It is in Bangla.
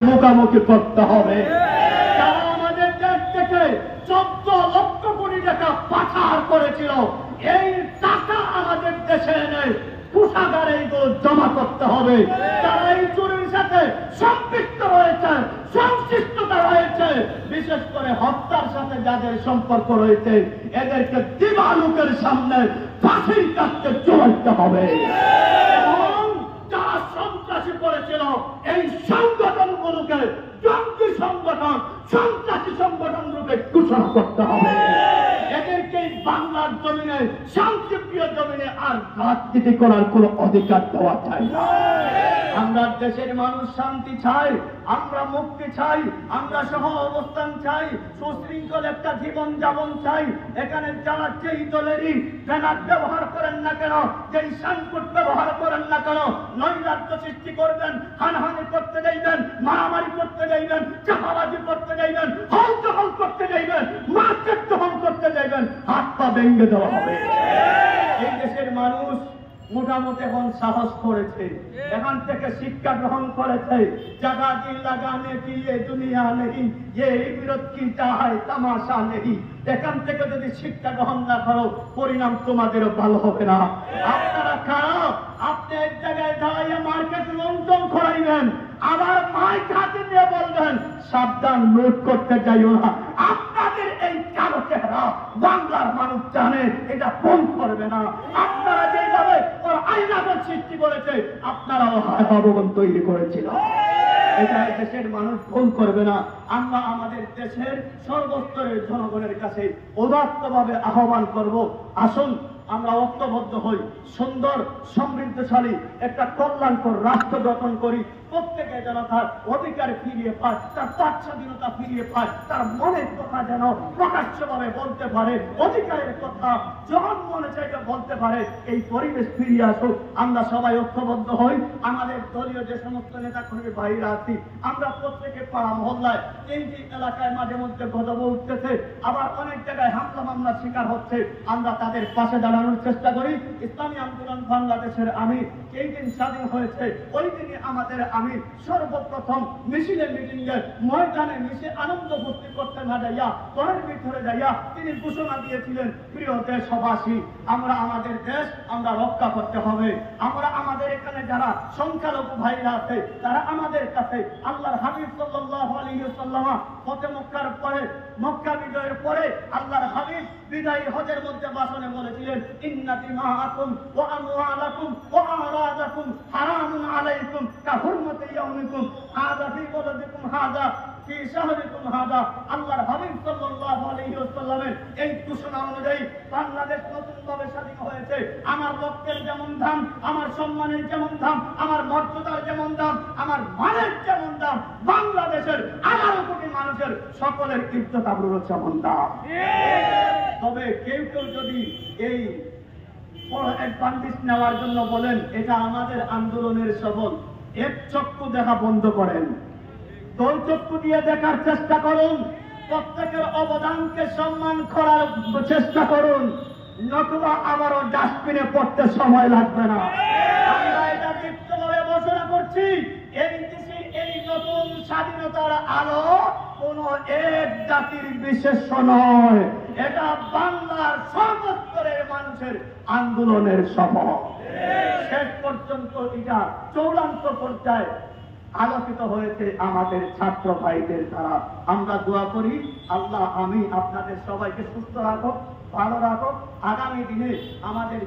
মুখোমুখি করতে হবে। যারা আমাদের দেশ থেকে 14 লক্ষ কোটি টাকা পাচার করেছিল, এই টাকা আমাদের দেশে এনে কোষাগারে এগুলো জমা করতে হবে। যারা এই চুরির সাথে সম্পৃক্ত রয়েছে, সংশ্লিষ্টতা রয়েছে, বিশেষ করে হত্যার সাথে যাদের সম্পর্ক রয়েছে, এদেরকে দিবালোকের সামনে ফাঁসির কাছে চড়াইতে হবে। এবং যারা সন্ত্রাসী করেছিল, এই সংগঠনগুলোকে জঙ্গি সংগঠন, সন্ত্রাসী সংগঠন রূপে ঘোষণা করতে হবে। এদেরকে বাংলার জমিনে, শান্তিপ্রিয় জমিনে আর রাজনীতি করার কোন অধিকার দেওয়া যায় না। আমরা দেশের মানুষ শান্তি চাই, আমরা মুক্তি চাই, আমরা সহ অবস্থান চাই, সুশৃঙ্খল একটা জীবন যাপন চাই। এখানে যারা যেই দলেরই ব্যানার ব্যবহার করেন না কেন, যেই সাংকুট ব্যবহার করেন না কেন, নৈরাজ্য সৃষ্টি করবেন, হানাহানি করতে যাইবেন, মারামারি করতে যাইবেন, চাপাবাজি করতে যাইবেন, হল করতে যাইবেন, মার্কেট দখল করতে যাইবেন, হাত পা ভেঙে দেওয়া হবে। এই দেশের মানুষ মোটামুটি এখন সাহস করেছে, এখান থেকে শিক্ষা গ্রহণ করেছে। জাগা দিল লাগানে কি এ দুনিয়া নেই, ये विरोध की चाहे तमाशा नहीं। এখান থেকে যদি শিক্ষা গ্রহণ না করো, পরিণাম তোমাদেরও ভালো হবে না। আপনারা খারাপ, আপনি এক জায়গায় দাঁড়িয়ে মার্কেট লন্ডন করাইবেন, আবার মাইক হাতে নিয়ে বলবেন সাবধান, লুট করতে যাইও না। আপনাদের এই কালো চেহারা বাংলার মানুষ জানে, এটা ফোন করবে না। আপনারা যেভাবে ওর আইনাগর সৃষ্টি করেছে, আপনারাও ভবন তৈরি করেছিল, এটা দেশের মানুষ ফোন করবে না। আমরা আমাদের দেশের সর্বস্তরের জনগণের কাছে উদাত্তভাবে আহ্বান করব, আসুন আমরা ঐক্যবদ্ধ হই, সুন্দর সমৃদ্ধশালী একটা কল্যাণকর রাষ্ট্র গঠন করি। প্রত্যেকে যেন তার অধিকার ফিরিয়ে পায়, তার স্বাধীনতা ফিরিয়ে পায়, তার মনের কথা যেন প্রকাশ্যভাবে বলতে পারে, অধিকারের কথা যখন মনে চাইতে বলতে পারে। এই পরিবেশ ফিরিয়ে আসুক, আমরা সবাই ঐক্যবদ্ধ হই। আমাদের দলীয় যে সমস্ত নেতা কর্মী ভাইরা আছি, আমরা প্রত্যেকে পাড়া মহল্লায়, এই যে এলাকায় মাঝে মধ্যে গজব উঠতেছে, আবার অনেক জায়গায় হামলা মামলার শিকার হচ্ছে, আমরা তাদের পাশে দাঁড়ানোর চেষ্টা করি। ইসলামী আন্দোলন বাংলাদেশের আমি যেই দিন স্বাধীন হয়েছে, ওই দিনই আমাদের আমি সর্বপ্রথম মিছিলে, মিটিংয়ে, ময়দানে মিশে আনন্দ ভর্তি করতে না যাইয়া, ঘরের ভিতরে যাইয়া তিনি ঘোষণা দিয়েছিলেন, প্রিয় দেশবাসী, আমরা আমাদের দেশ আমরা রক্ষা করতে হবে। আমরা আমাদের এখানে যারা সংখ্যালঘু ভাইরা আছে, তারা আমাদের কাছে আল্লাহর হাবিব সাল্লাল্লাহু আলাইহি ওয়াসাল্লাম ফতে মক্কার পরে, মক্কা বিজয়ের পরে আল্লাহর হাবিব বিদায়ী হজের মধ্যে ভাষণে বলেছিলেন, ইন্না দিমাআকুম ওয়া আমওয়ালাকুম ওয়া আরাদাকুম হারামুন আলাইকুম কাহুরমাতি ইয়াউমিকুম হাযা ফি বালাদিকুম হাযা ফি শাহরিকুম হাযা। আল্লাহর হাবিব সাল্লাল্লাহু আলাইহি ওয়াসাল্লামের এই ঘোষণা অনুযায়ী বাংলাদেশ নতুনভাবে স্বাধীন হয়েছে। আমার রক্তের যেমন দাম, আমার সম্মানের যেমন দাম, আমার মর্যাদার যেমন দাম, আমার মানের যেমন দাম, বাংলাদেশের 11 কোটি মানুষের সকলের ইজ্জত আবরুর যেমন দাম। তবে কেউ কেউ যদি এই অ্যাডভান্টেজ নেওয়ার জন্য বলেন এটা আমাদের আন্দোলনের সফল, এক চক্ষু দেখা বন্ধ করেন, দল চক্ষু দিয়ে দেখার চেষ্টা করুন, প্রত্যেকের অবদানকে সম্মান করার চেষ্টা করুন, নতুবা আবারও ডাস্টবিনে পড়তে সময় লাগবে না। আমরা এটা দীপ্তভাবে ঘোষণা করছি, এই দেশে এই নতুন স্বাধীনতার আলো কোন এক জাতির বিশেষ নয়, এটা বাংলার সর্বস্তরের মানুষের আন্দোলনের সফল। শেষ পর্যন্ত এটা চূড়ান্ত পর্যায়ে আলোকিত হয়েছে আমাদের ছাত্র ভাইদের দ্বারা। আমরা দোয়া করি, আল্লাহ আমি আপনাদের সবাইকে সুস্থ রাখো, ভালো রাখো। আগামী দিনে আমাদের